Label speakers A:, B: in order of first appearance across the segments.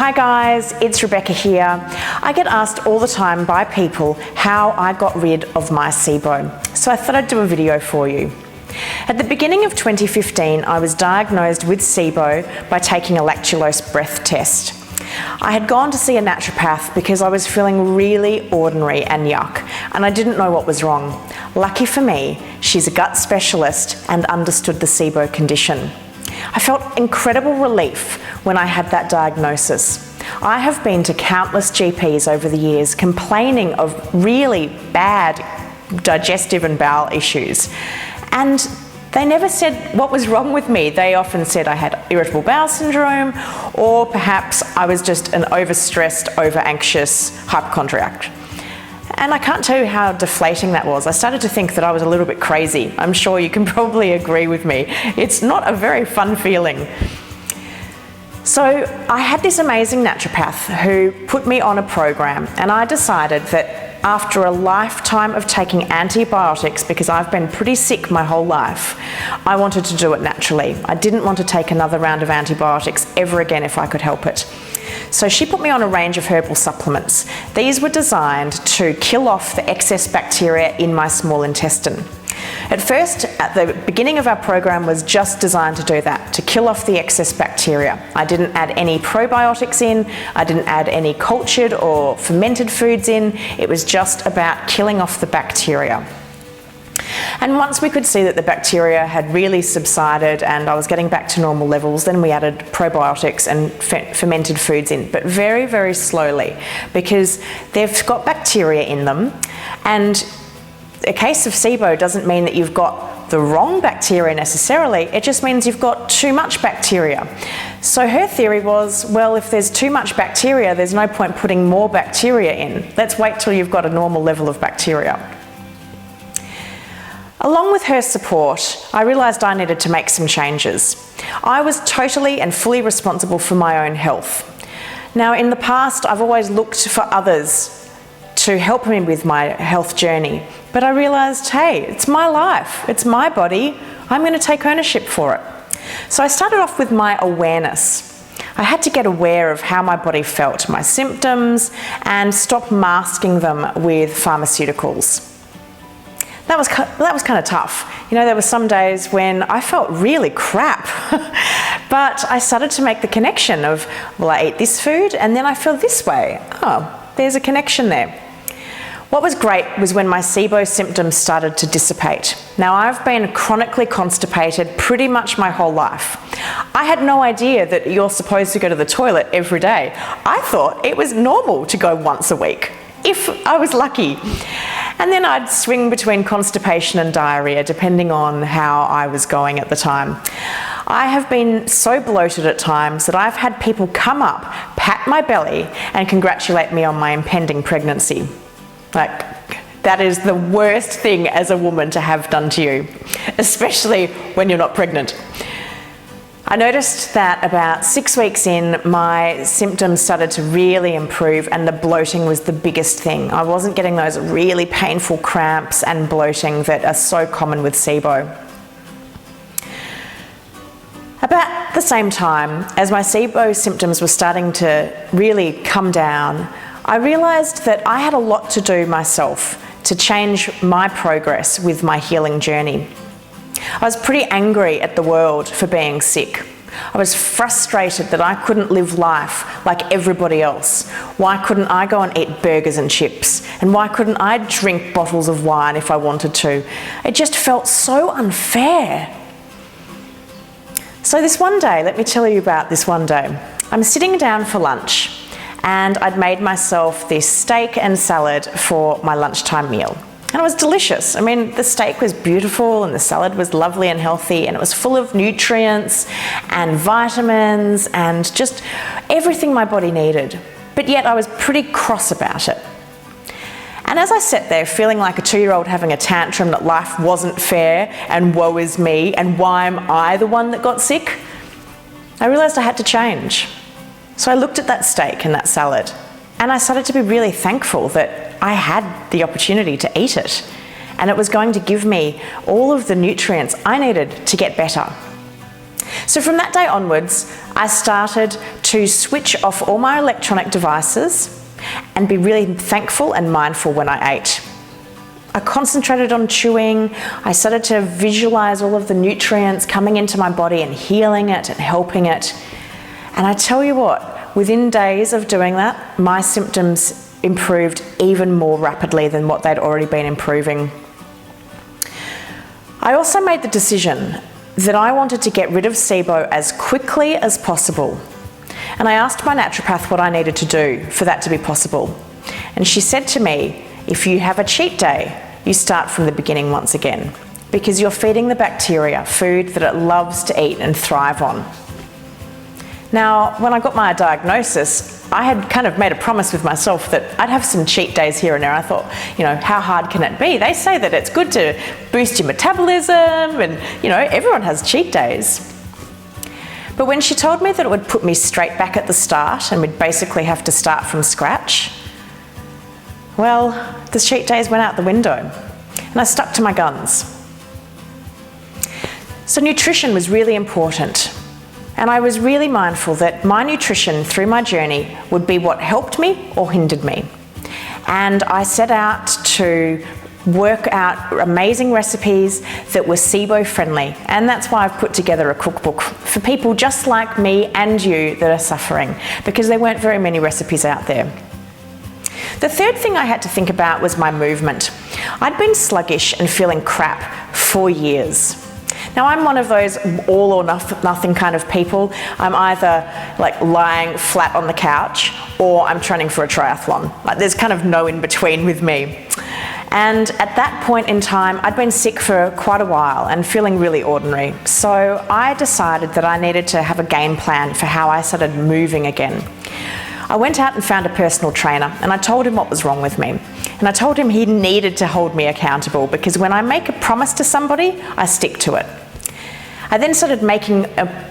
A: Hi guys, it's Rebecca here. I get asked all the time by people how I got rid of my SIBO, so I thought I'd do a video for you. At the beginning of 2015, I was diagnosed with SIBO by taking a lactulose breath test. I had gone to see a naturopath because I was feeling really ordinary and yuck, and I didn't know what was wrong. Lucky for me, she's a gut specialist and understood the SIBO condition. I felt incredible relief when I had that diagnosis. I have been to countless GPs over the years complaining of really bad digestive and bowel issues, and they never said what was wrong with me. They often said I had irritable bowel syndrome, or perhaps I was just an overstressed, over-anxious hypochondriac. And I can't tell you how deflating that was. I started to think that I was a little bit crazy. I'm sure you can probably agree with me. It's not a very fun feeling. So I had this amazing naturopath who put me on a program, and I decided that after a lifetime of taking antibiotics, because I've been pretty sick my whole life, I wanted to do it naturally. I didn't want to take another round of antibiotics ever again if I could help it. So she put me on a range of herbal supplements. These were designed to kill off the excess bacteria in my small intestine. At first, at the beginning of our program, was just designed to do that, to kill off the excess bacteria. I didn't add any probiotics in, I didn't add any cultured or fermented foods in. It was just about killing off the bacteria. And once we could see that the bacteria had really subsided and I was getting back to normal levels, then we added probiotics and fermented foods in, but very, very slowly, because they've got bacteria in them, and a case of SIBO doesn't mean that you've got the wrong bacteria necessarily, it just means you've got too much bacteria. So her theory was, well, if there's too much bacteria, there's no point putting more bacteria in. Let's wait till you've got a normal level of bacteria. Along with her support, I realised I needed to make some changes. I was totally and fully responsible for my own health. Now, in the past, I've always looked for others to help me with my health journey, but I realised, hey, it's my life, it's my body, I'm going to take ownership for it. So I started off with my awareness. I had to get aware of how my body felt, my symptoms, and stop masking them with pharmaceuticals. That was kind of tough. You know, there were some days when I felt really crap, but I started to make the connection of, well, I eat this food and then I feel this way. Oh, there's a connection there. What was great was when my SIBO symptoms started to dissipate. Now, I've been chronically constipated pretty much my whole life. I had no idea that you're supposed to go to the toilet every day. I thought it was normal to go once a week, if I was lucky. And then I'd swing between constipation and diarrhea, depending on how I was going at the time. I have been so bloated at times that I've had people come up, pat my belly, and congratulate me on my impending pregnancy. Like, that is the worst thing as a woman to have done to you, especially when you're not pregnant. I noticed that about 6 weeks in, my symptoms started to really improve, and the bloating was the biggest thing. I wasn't getting those really painful cramps and bloating that are so common with SIBO. About the same time as my SIBO symptoms were starting to really come down, I realised that I had a lot to do myself to change my progress with my healing journey. I was pretty angry at the world for being sick. I was frustrated that I couldn't live life like everybody else. Why couldn't I go and eat burgers and chips? And why couldn't I drink bottles of wine if I wanted to? It just felt so unfair. So this one day, let me tell you about this one day. I'm sitting down for lunch, and I'd made myself this steak and salad for my lunchtime meal. And it was delicious. I mean, the steak was beautiful and the salad was lovely and healthy, and it was full of nutrients and vitamins and just everything my body needed. But yet I was pretty cross about it. And as I sat there feeling like a 2-year-old having a tantrum that life wasn't fair and woe is me and why am I the one that got sick, I realised I had to change. So I looked at that steak and that salad, and I started to be really thankful that I had the opportunity to eat it, and it was going to give me all of the nutrients I needed to get better. So from that day onwards, I started to switch off all my electronic devices and be really thankful and mindful when I ate. I concentrated on chewing. I started to visualize all of the nutrients coming into my body and healing it and helping it. And I tell you what, within days of doing that, my symptoms improved even more rapidly than what they'd already been improving. I also made the decision that I wanted to get rid of SIBO as quickly as possible. And I asked my naturopath what I needed to do for that to be possible. And she said to me, if you have a cheat day, you start from the beginning once again, because you're feeding the bacteria food that it loves to eat and thrive on. Now, when I got my diagnosis, I had kind of made a promise with myself that I'd have some cheat days here and there. I thought, how hard can it be? They say that it's good to boost your metabolism and, everyone has cheat days. But when she told me that it would put me straight back at the start and we'd basically have to start from scratch, well, the cheat days went out the window and I stuck to my guns. So nutrition was really important, and I was really mindful that my nutrition through my journey would be what helped me or hindered me. And I set out to work out amazing recipes that were SIBO friendly, and that's why I've put together a cookbook for people just like me and you that are suffering, because there weren't very many recipes out there. The third thing I had to think about was my movement. I'd been sluggish and feeling crap for years. Now, I'm one of those all or nothing kind of people. I'm either lying flat on the couch or I'm training for a triathlon. There's kind of no in between with me. And at that point in time, I'd been sick for quite a while and feeling really ordinary. So I decided that I needed to have a game plan for how I started moving again. I went out and found a personal trainer and I told him what was wrong with me. And I told him he needed to hold me accountable, because when I make a promise to somebody, I stick to it. I then started making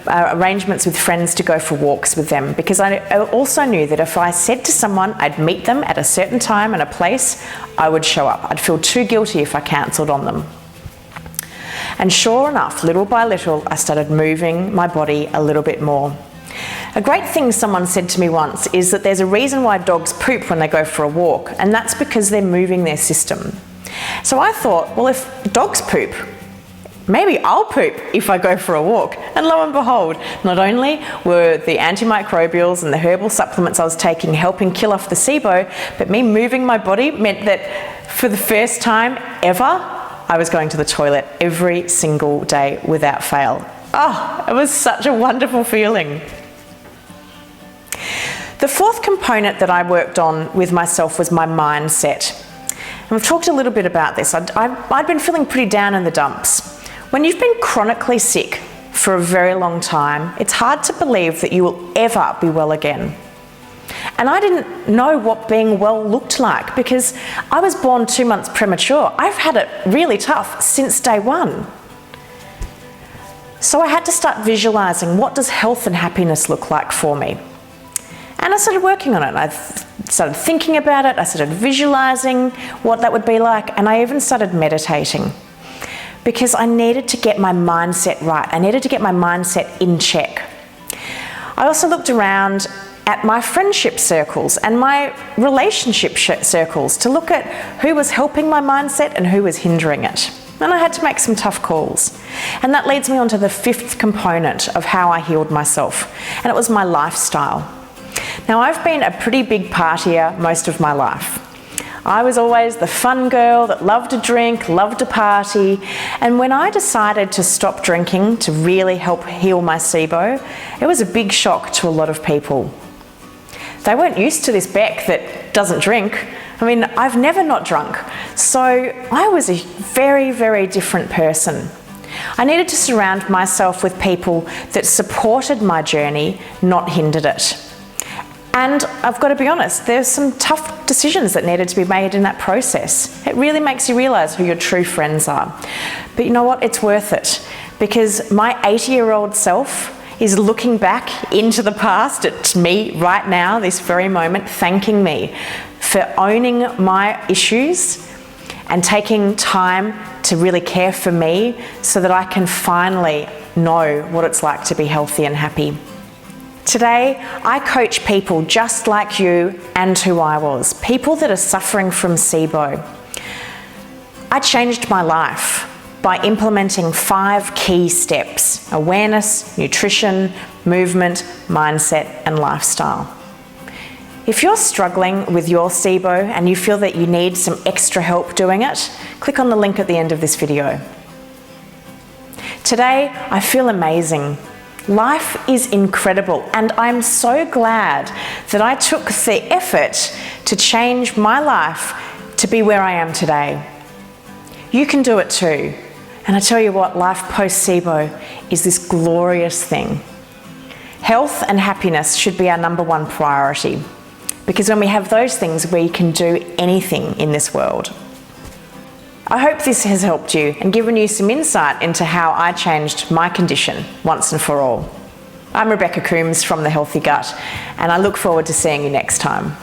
A: arrangements with friends to go for walks with them, because I also knew that if I said to someone I'd meet them at a certain time and a place, I would show up. I'd feel too guilty if I cancelled on them. And sure enough, little by little, I started moving my body a little bit more. A great thing someone said to me once is that there's a reason why dogs poop when they go for a walk, and that's because they're moving their system. So I thought, well, if dogs poop, maybe I'll poop if I go for a walk. And lo and behold, not only were the antimicrobials and the herbal supplements I was taking helping kill off the SIBO, but me moving my body meant that for the first time ever, I was going to the toilet every single day without fail. Oh, it was such a wonderful feeling. The fourth component that I worked on with myself was my mindset. And we've talked a little bit about this. I'd been feeling pretty down in the dumps. When you've been chronically sick for a very long time, it's hard to believe that you will ever be well again. And I didn't know what being well looked like, because I was born 2 months premature. I've had it really tough since day one. So I had to start visualizing, what does health and happiness look like for me? And I started working on it. I started thinking about it. I started visualizing what that would be like. And I even started meditating, because I needed to get my mindset right. I needed to get my mindset in check. I also looked around at my friendship circles and my relationship circles to look at who was helping my mindset and who was hindering it. And I had to make some tough calls. And that leads me on to the fifth component of how I healed myself, and it was my lifestyle. Now, I've been a pretty big partier most of my life. I was always the fun girl that loved to drink, loved to party, and when I decided to stop drinking to really help heal my SIBO, it was a big shock to a lot of people. They weren't used to this Beck that doesn't drink. I mean, I've never not drunk, so I was a very, very different person. I needed to surround myself with people that supported my journey, not hindered it. And I've got to be honest, there's some tough decisions that needed to be made in that process. It really makes you realise who your true friends are. But you know what? It's worth it, because my 80-year-old self is looking back into the past at me right now, this very moment, thanking me for owning my issues and taking time to really care for me so that I can finally know what it's like to be healthy and happy. Today, I coach people just like you and who I was, people that are suffering from SIBO. I changed my life by implementing 5 key steps: awareness, nutrition, movement, mindset, and lifestyle. If you're struggling with your SIBO and you feel that you need some extra help doing it, click on the link at the end of this video. Today, I feel amazing. Life is incredible, and I'm so glad that I took the effort to change my life to be where I am today. You can do it too. And I tell you what, life post-SIBO is this glorious thing. Health and happiness should be our #1 priority, because when we have those things, we can do anything in this world. I hope this has helped you and given you some insight into how I changed my condition once and for all. I'm Rebecca Coomes from The Healthy Gut, and I look forward to seeing you next time.